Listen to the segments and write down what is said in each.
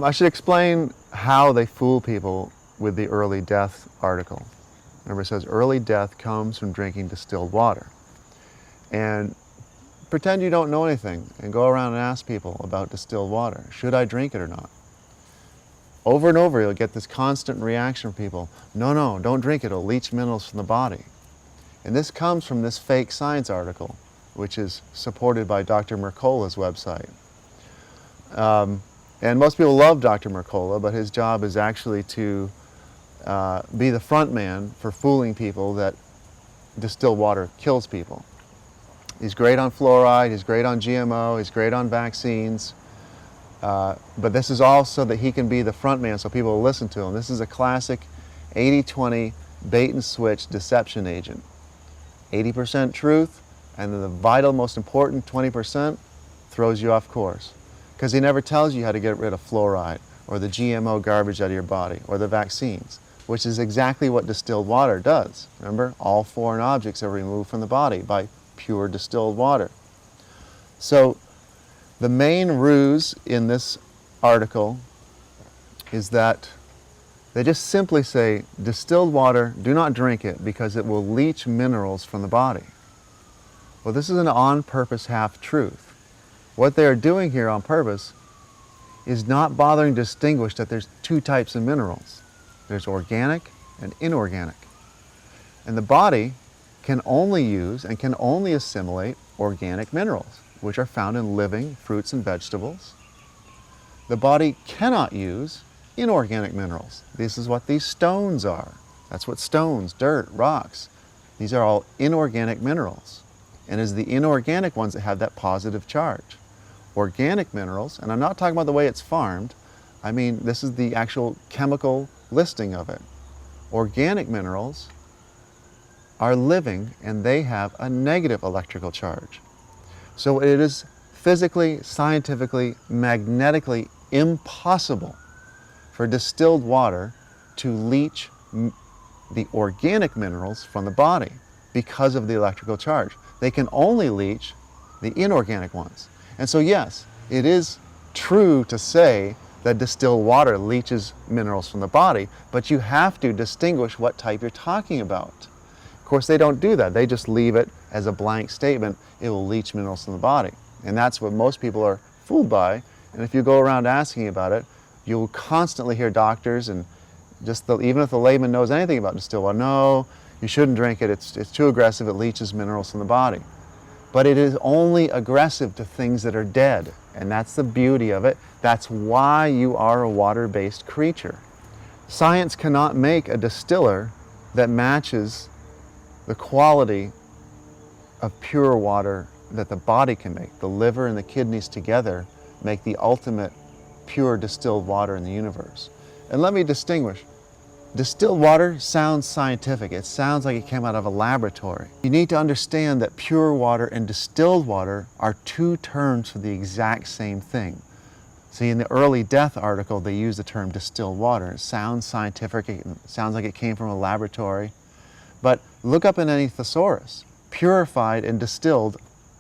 I should explain how they fool people with the early death article. Remember, it says early death comes from drinking distilled water. And pretend you don't know anything and go around and ask people about distilled water. Should I drink it or not? Over and over, you'll get this constant reaction from people. No, no, don't drink it. It'll leach minerals from the body. And this comes from this fake science article, which is supported by Dr. Mercola's website. And most people love Dr. Mercola, but his job is actually to be the front man for fooling people that distilled water kills people. He's great on fluoride, he's great on GMO, he's great on vaccines, but this is all so that he can be the front man so people will listen to him. This is a classic 80-20 bait and switch deception agent. 80% truth, and then the vital, most important 20% throws you off course. Because he never tells you how to get rid of fluoride or the GMO garbage out of your body or the vaccines, which is exactly what distilled water does. Remember, all foreign objects are removed from the body by pure distilled water. So the main ruse in this article is that they just simply say, distilled water, do not drink it because it will leach minerals from the body. Well, this is an on-purpose half-truth. What they are doing here on purpose is not bothering to distinguish that there's two types of minerals. There's organic and inorganic. And the body can only use and can only assimilate organic minerals, which are found in living fruits and vegetables. The body cannot use inorganic minerals. This is what these stones are. That's what stones, dirt, rocks, these are all inorganic minerals. And it's the inorganic ones that have that positive charge. Organic minerals, and I'm not talking about the way it's farmed, I mean this is the actual chemical listing of it. Organic minerals are living and they have a negative electrical charge. So it is physically, scientifically, magnetically impossible for distilled water to leach the organic minerals from the body because of the electrical charge. They can only leach the inorganic ones. And so yes, it is true to say that distilled water leaches minerals from the body, but you have to distinguish what type you're talking about. Of course, they don't do that. They just leave it as a blank statement, it will leach minerals from the body. And that's what most people are fooled by. And if you go around asking about it, you'll constantly hear doctors and even if the layman knows anything about distilled water, no, you shouldn't drink it, it's too aggressive, it leaches minerals from the body. But it is only aggressive to things that are dead, and that's the beauty of it. That's why you are a water-based creature. Science cannot make a distiller that matches the quality of pure water that the body can make. The liver and the kidneys together make the ultimate pure distilled water in the universe. And let me distinguish. Distilled water sounds scientific. It sounds like it came out of a laboratory. You need to understand that pure water and distilled water are two terms for the exact same thing. See, in the early death article, they use the term distilled water. It sounds scientific. It sounds like it came from a laboratory. But look up in any thesaurus. Purified and distilled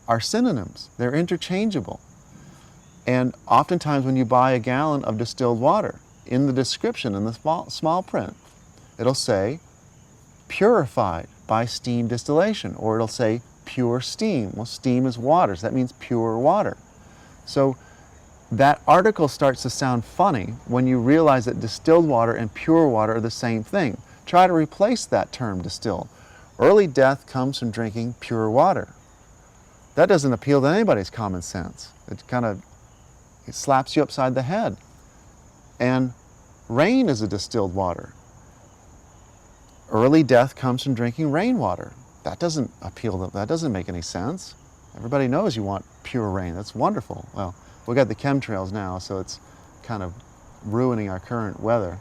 are synonyms. They're interchangeable. And oftentimes when you buy a gallon of distilled water, in the description, in the small print, it'll say purified by steam distillation, or it'll say pure steam. Well, steam is water, so that means pure water. So that article starts to sound funny when you realize that distilled water and pure water are the same thing. Try to replace that term, distilled. Early death comes from drinking pure water. That doesn't appeal to anybody's common sense. It slaps you upside the head. And rain is a distilled water. Early death comes from drinking rainwater. That doesn't appeal to them. That doesn't make any sense. Everybody knows you want pure rain. That's wonderful. Well, we got the chemtrails now, so it's kind of ruining our current weather.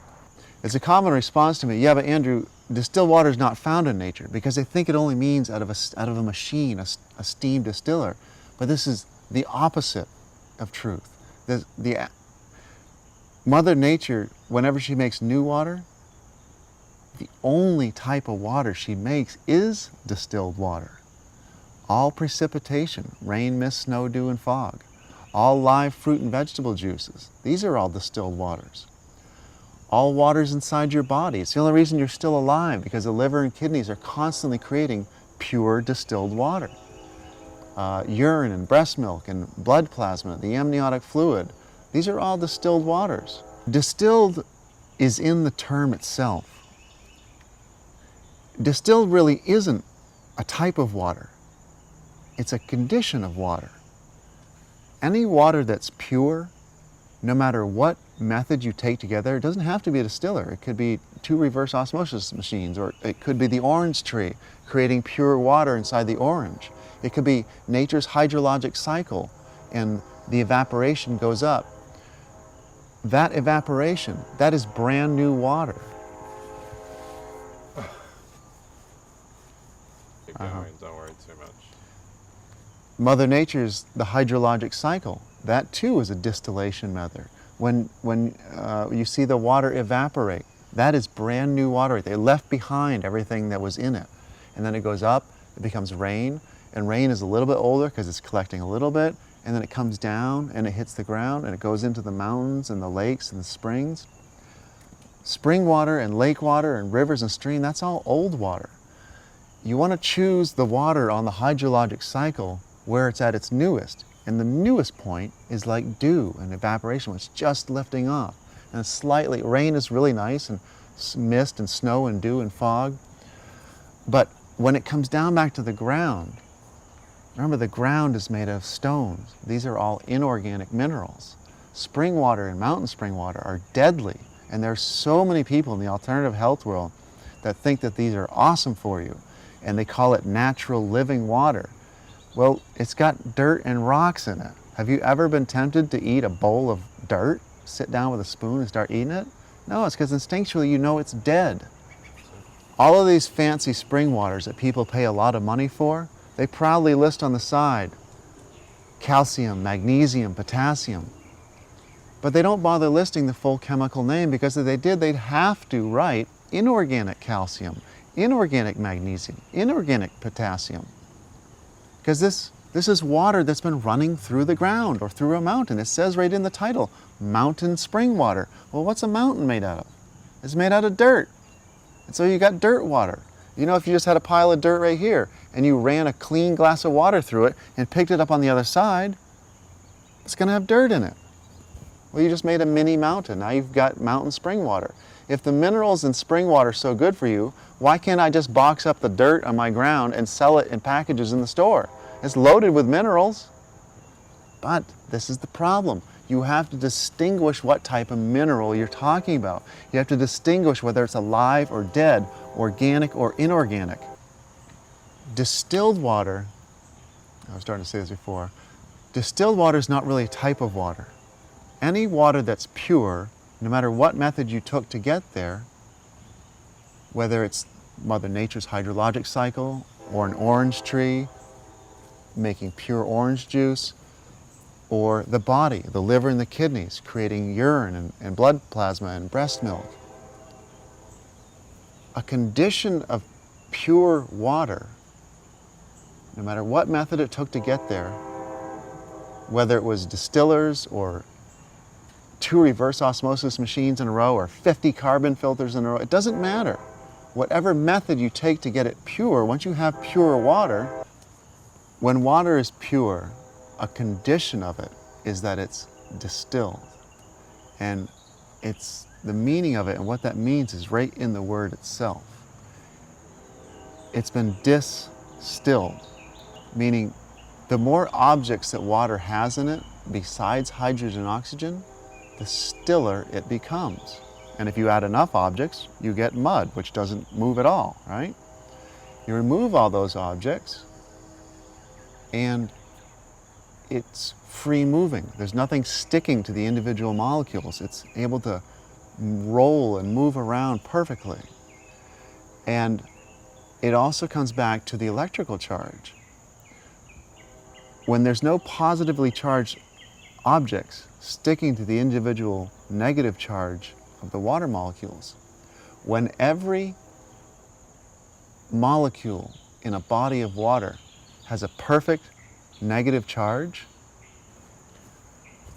It's a common response to me, yeah, but Andrew, distilled water is not found in nature, because they think it only means out of a machine, a steam distiller. But this is the opposite of truth. Mother Nature, whenever she makes new water, the only type of water she makes is distilled water. All precipitation, rain, mist, snow, dew, and fog, all live fruit and vegetable juices. These are all distilled waters. All waters inside your body. It's the only reason you're still alive, because the liver and kidneys are constantly creating pure distilled water. Urine and breast milk and blood plasma, the amniotic fluid, these are all distilled waters. Distilled is in the term itself. Distilled really isn't a type of water. It's a condition of water. Any water that's pure, no matter what method you take together, it doesn't have to be a distiller. It could be 2 reverse osmosis machines, or it could be the orange tree creating pure water inside the orange. It could be nature's hydrologic cycle and the evaporation goes up. That evaporation, that is brand new water. Keep going, don't worry too much. Mother Nature's the hydrologic cycle. That too is a distillation method. When you see the water evaporate, that is brand new water. They left behind everything that was in it. And then it goes up, it becomes rain, and rain is a little bit older because it's collecting a little bit, and then it comes down and it hits the ground and it goes into the mountains and the lakes and the springs. Spring water and lake water and rivers and streams, that's all old water. You want to choose the water on the hydrologic cycle where it's at its newest. And the newest point is like dew and evaporation, which is just lifting off. And slightly, rain is really nice, and mist and snow and dew and fog. But when it comes down back to the ground, remember the ground is made of stones. These are all inorganic minerals. Spring water and mountain spring water are deadly. And there's so many people in the alternative health world that think that these are awesome for you. And they call it natural living water. Well, it's got dirt and rocks in it. Have you ever been tempted to eat a bowl of dirt? Sit down with a spoon and start eating it? No, it's because instinctually you know it's dead. All of these fancy spring waters that people pay a lot of money for, they proudly list on the side calcium, magnesium, potassium. But they don't bother listing the full chemical name, because if they did, they'd have to write inorganic calcium, inorganic magnesium, inorganic potassium. Because this is water that's been running through the ground or through a mountain. It says right in the title, mountain spring water. Well, what's a mountain made out of? It's made out of dirt. And so you got dirt water. You know, if you just had a pile of dirt right here and you ran a clean glass of water through it and picked it up on the other side, it's going to have dirt in it. Well, you just made a mini mountain. Now you've got mountain spring water. If the minerals in spring water are so good for you, why can't I just box up the dirt on my ground and sell it in packages in the store? It's loaded with minerals. But this is the problem. You have to distinguish what type of mineral you're talking about. You have to distinguish whether it's alive or dead, organic or inorganic. Distilled water, I was starting to say this before, distilled water is not really a type of water. Any water that's pure, no matter what method you took to get there, whether it's Mother Nature's hydrologic cycle or an orange tree making pure orange juice, or the body, the liver and the kidneys creating urine and blood plasma and breast milk. A condition of pure water, no matter what method it took to get there, whether it was distillers or 2 reverse osmosis machines in a row or 50 carbon filters in a row, it doesn't matter. Whatever method you take to get it pure, once you have pure water, when water is pure, a condition of it is that it's distilled. And it's the meaning of it, and what that means is right in the word itself. It's been distilled, meaning the more objects that water has in it, besides hydrogen and oxygen, the stiller it becomes. And if you add enough objects, you get mud, which doesn't move at all, right? You remove all those objects, and it's free moving. There's nothing sticking to the individual molecules. It's able to roll and move around perfectly. And it also comes back to the electrical charge. When there's no positively charged objects sticking to the individual negative charge of the water molecules, when every molecule in a body of water has a perfect negative charge,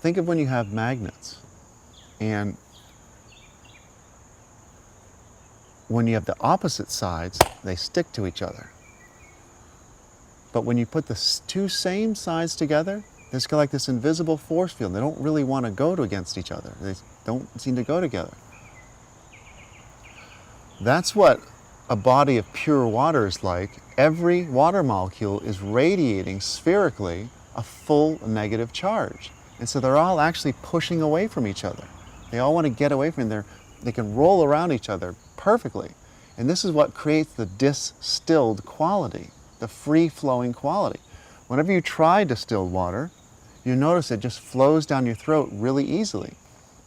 think of when you have magnets, and when you have the opposite sides, they stick to each other. But when you put the two same sides together, there's like this invisible force field. They don't really want to go against each other. They don't seem to go together. That's what a body of pure water is like. Every water molecule is radiating spherically a full negative charge. And so they're all actually pushing away from each other. They all want to get away from there. They can roll around each other perfectly. And this is what creates the distilled quality, the free-flowing quality. Whenever you try distilled water, you notice it just flows down your throat really easily,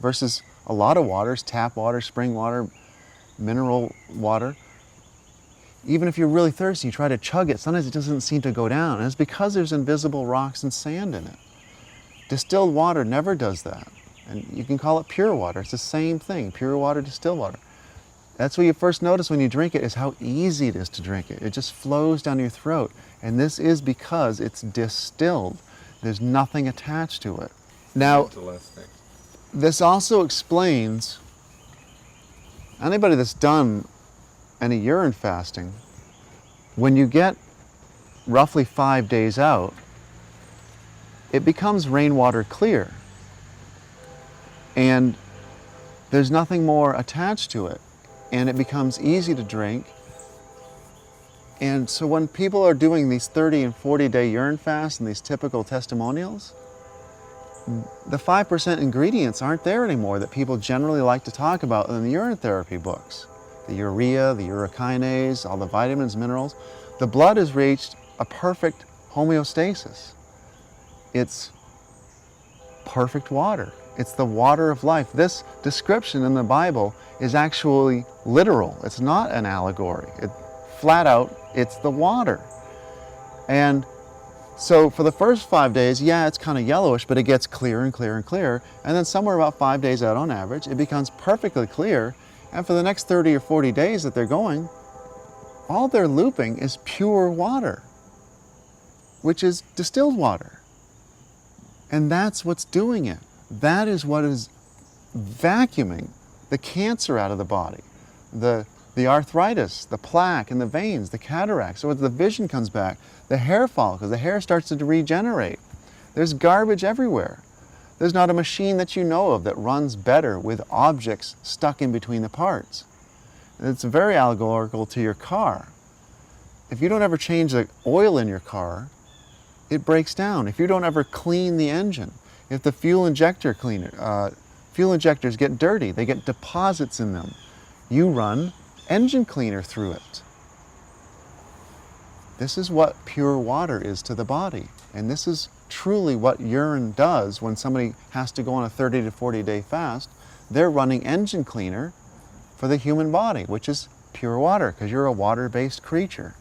versus a lot of waters, tap water, spring water, mineral water. Even if you're really thirsty, you try to chug it, sometimes it doesn't seem to go down. And it's because there's invisible rocks and sand in it. Distilled water never does that. And you can call it pure water. It's the same thing, pure water, distilled water. That's what you first notice when you drink it, is how easy it is to drink it. It just flows down your throat. And this is because it's distilled. There's nothing attached to it. Now, this also explains, anybody that's done any urine fasting, when you get roughly 5 days out, it becomes rainwater clear. And there's nothing more attached to it. And it becomes easy to drink. And so when people are doing these 30 and 40-day urine fasts and these typical testimonials, the 5% ingredients aren't there anymore that people generally like to talk about in the urine therapy books. The urea, the urokinase, all the vitamins, minerals. The blood has reached a perfect homeostasis. It's perfect water. It's the water of life. This description in the Bible is actually literal. It's not an allegory. Flat out, it's the water. And so for the first 5 days, yeah, it's kind of yellowish, but it gets clearer and clearer and clearer. And then somewhere about 5 days out on average, it becomes perfectly clear. And for the next 30 or 40 days that they're going, all they're looping is pure water, which is distilled water. And that's what's doing it. That is what is vacuuming the cancer out of the body, the arthritis, the plaque in the veins, the cataracts. So as the vision comes back, the hair follicles, the hair starts to regenerate. There's garbage everywhere. There's not a machine that you know of that runs better with objects stuck in between the parts. It's very allegorical to your car. If you don't ever change the oil in your car, it breaks down. If you don't ever clean the engine, if the fuel injectors get dirty, they get deposits in them, you run engine cleaner through it. This is what pure water is to the body. And this is truly what urine does when somebody has to go on a 30 to 40-day fast. They're running engine cleaner for the human body, which is pure water, because you're a water-based creature.